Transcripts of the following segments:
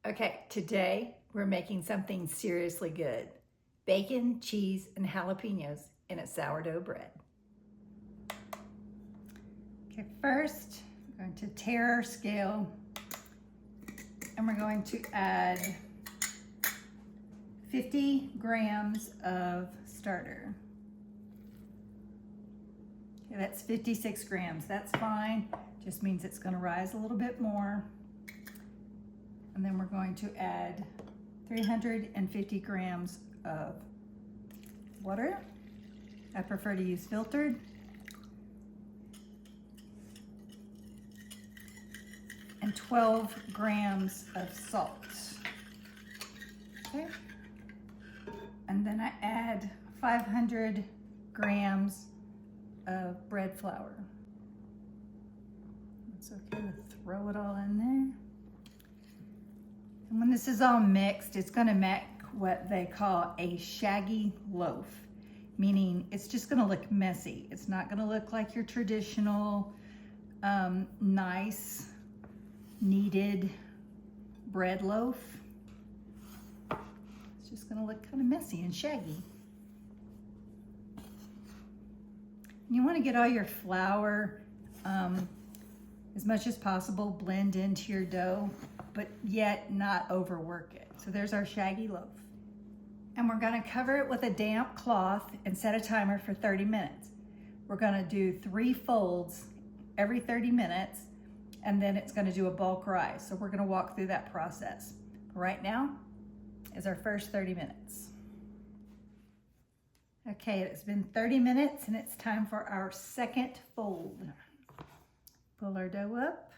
Okay, today we're making something seriously good. Bacon, cheese, and jalapenos in a sourdough bread. Okay, first we're going to tare our scale and we're going to add 50 grams of starter. Okay, that's 56 grams. That's fine. Just means it's going to rise a little bit more. And then we're going to add 350 grams of water. I prefer to use filtered. And 12 grams of salt. Okay. And then I add 500 grams of bread flour. It's okay to throw it all in there. And when this is all mixed, it's going to make what they call a shaggy loaf, meaning it's just going to look messy. It's not going to look like your traditional, nice, kneaded bread loaf. It's just going to look kind of messy and shaggy. You want to get all your flour as much as possible blend into your dough, but yet not overwork it. So there's our shaggy loaf. And we're gonna cover it with a damp cloth and set a timer for 30 minutes. We're gonna do 3 folds every 30 minutes, and then it's gonna do a bulk rise. So we're gonna walk through that process. Right now is our first 30 minutes. Okay, it's been 30 minutes and it's time for our second fold. Pull our dough up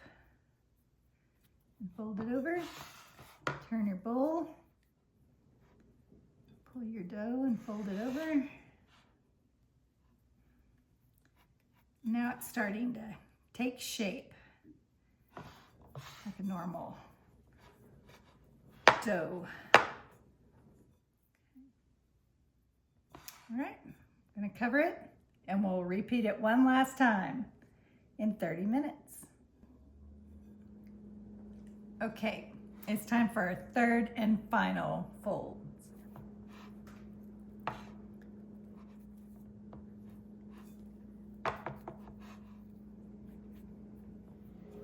and fold it over. Turn your bowl. Pull your dough and fold it over. Now it's starting to take shape like a normal dough. All right, I'm gonna cover it and we'll repeat it one last time in 30 minutes. Okay, it's time for our third and final folds.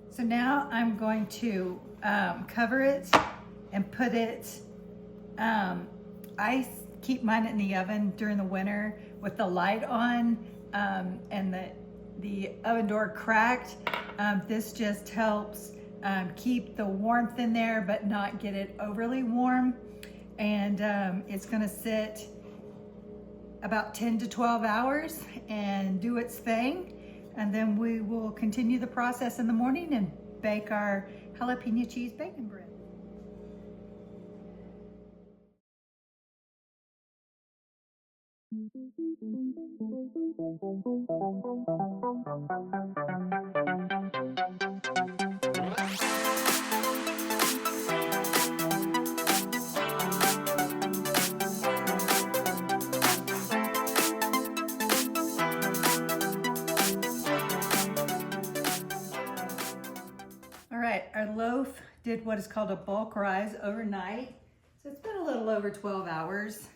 So now I'm going to cover it and put it, I keep mine in the oven during the winter with the light on and the oven door cracked. This just helps keep the warmth in there but not get it overly warm. And it's gonna sit about 10 to 12 hours and do its thing. And then we will continue the process in the morning and bake our jalapeno cheese bacon bread. All right, our loaf did what is called a bulk rise overnight. So it's been a little over 12 hours.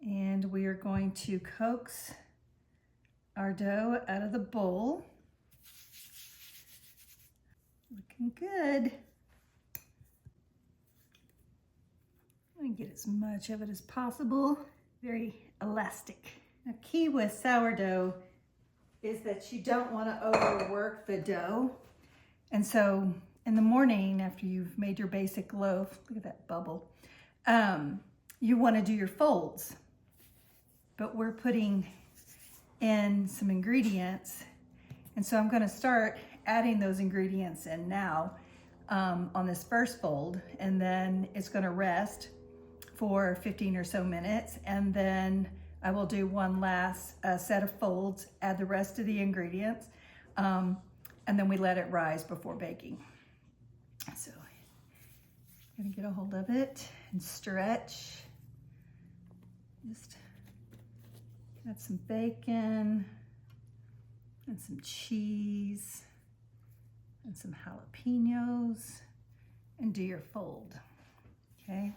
And we are going to coax our dough out of the bowl. Looking good. I'm gonna get as much of it as possible. Very elastic. Now, key with sourdough is that you don't want to overwork the dough. And so in the morning, after you've made your basic loaf, look at that bubble, you want to do your folds. But we're putting in some ingredients. And so I'm going to start adding those ingredients in now on this first fold. And then it's going to rest for 15 or so minutes. And then I will do one last set of folds, add the rest of the ingredients. And then we let it rise before baking. So I'm going to get a hold of it and stretch. Just add some bacon and some cheese and some jalapenos and do your fold, okay?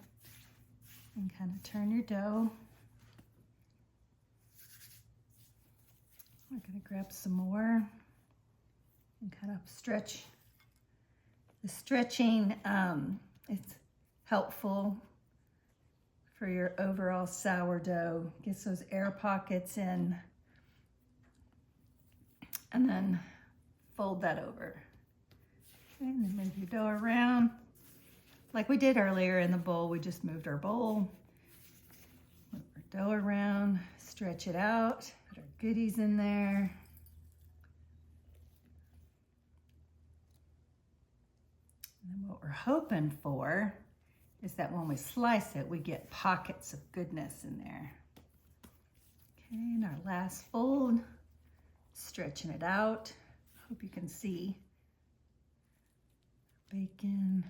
And kind of turn your dough. We're gonna grab some more and kind of stretch. The stretching, it's helpful for your overall sourdough. Gets those air pockets in, and then fold that over. Okay, and then move your dough around. Like we did earlier in the bowl, we just moved our bowl. Move our dough around, stretch it out, put our goodies in there. And then what we're hoping for is that when we slice it, we get pockets of goodness in there. Okay, and our last fold, stretching it out. Hope you can see bacon.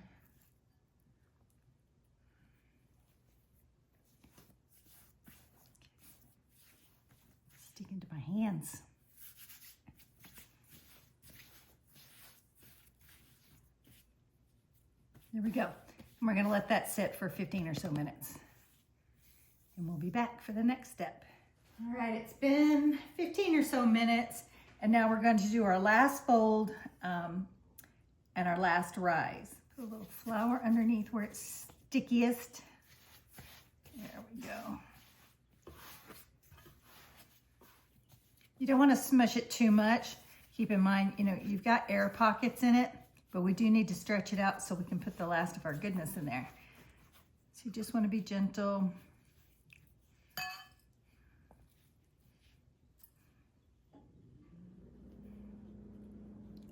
Sticking to my hands. There we go. And we're gonna let that sit for 15 or so minutes. And we'll be back for the next step. All right, it's been 15 or so minutes, and now we're going to do our last fold and our last rise. Put a little flour underneath where it's stickiest. There we go. You don't want to smush it too much. Keep in mind, you know, you've got air pockets in it, but we do need to stretch it out so we can put the last of our goodness in there. So you just want to be gentle.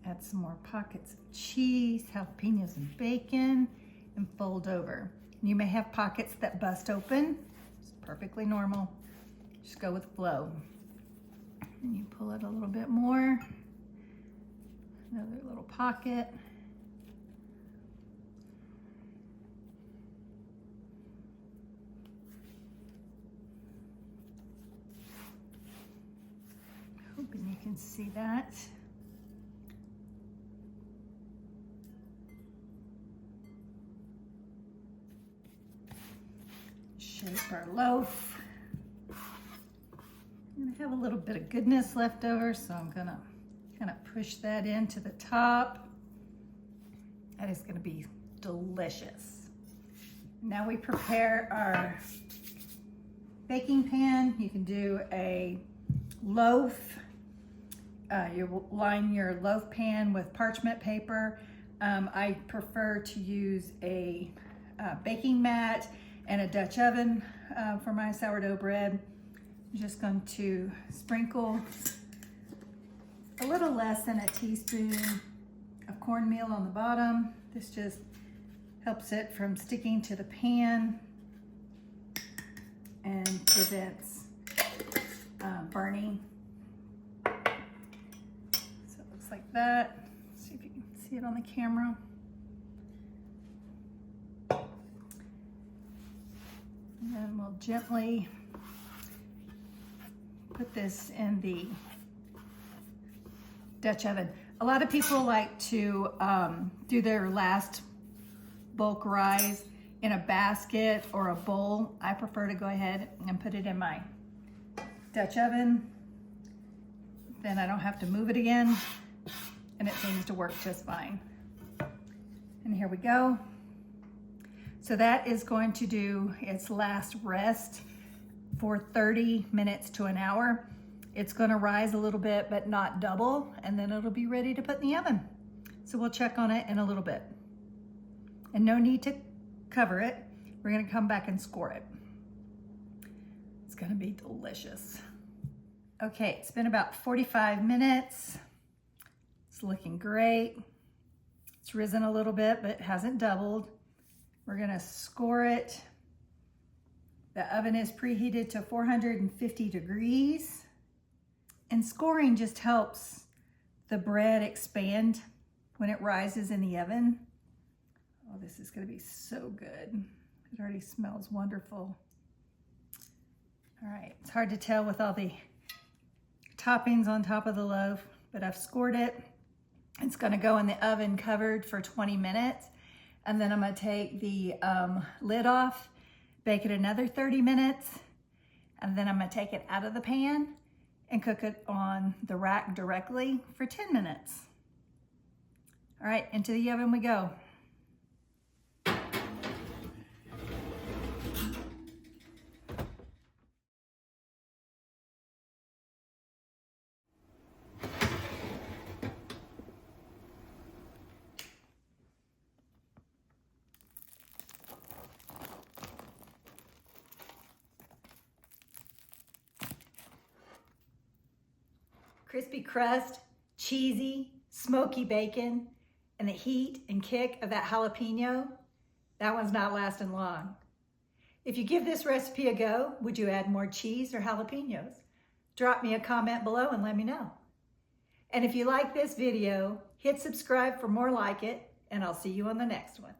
Add some more pockets of cheese, jalapenos, and bacon, and fold over. And you may have pockets that bust open. It's perfectly normal. Just go with flow. And you pull it a little bit more. Another little pocket. Hoping you can see that. Shape our loaf. I'm gonna have a little bit of goodness left over, so I'm gonna kind of push that into the top. That is gonna be delicious. Now we prepare our baking pan. You can do a loaf. You line your loaf pan with parchment paper. I prefer to use a baking mat and a Dutch oven for my sourdough bread. I'm just going to sprinkle a little less than a teaspoon of cornmeal on the bottom. This just helps it from sticking to the pan and prevents burning. So it looks like that. Let's see if you can see it on the camera. And then we'll gently put this in the Dutch oven. A lot of people like to do their last bulk rise in a basket or a bowl. I prefer to go ahead and put it in my Dutch oven. Then I don't have to move it again, and it seems to work just fine. And here we go. So that is going to do its last rest for 30 minutes to an hour. It's gonna rise a little bit, but not double, and then it'll be ready to put in the oven. So we'll check on it in a little bit. And no need to cover it. We're gonna come back and score it. It's gonna be delicious. Okay, it's been about 45 minutes. It's looking great. It's risen a little bit, but it hasn't doubled. We're gonna score it. The oven is preheated to 450 degrees. And scoring just helps the bread expand when it rises in the oven. Oh, this is gonna be so good. It already smells wonderful. All right, it's hard to tell with all the toppings on top of the loaf, but I've scored it. It's gonna go in the oven covered for 20 minutes. And then I'm gonna take the lid off, bake it another 30 minutes, and then I'm gonna take it out of the pan and cook it on the rack directly for 10 minutes. All right, into the oven we go. Crispy crust, cheesy, smoky bacon, and the heat and kick of that jalapeno, that one's not lasting long. If you give this recipe a go, would you add more cheese or jalapenos? Drop me a comment below and let me know. And if you like this video, hit subscribe for more like it, and I'll see you on the next one.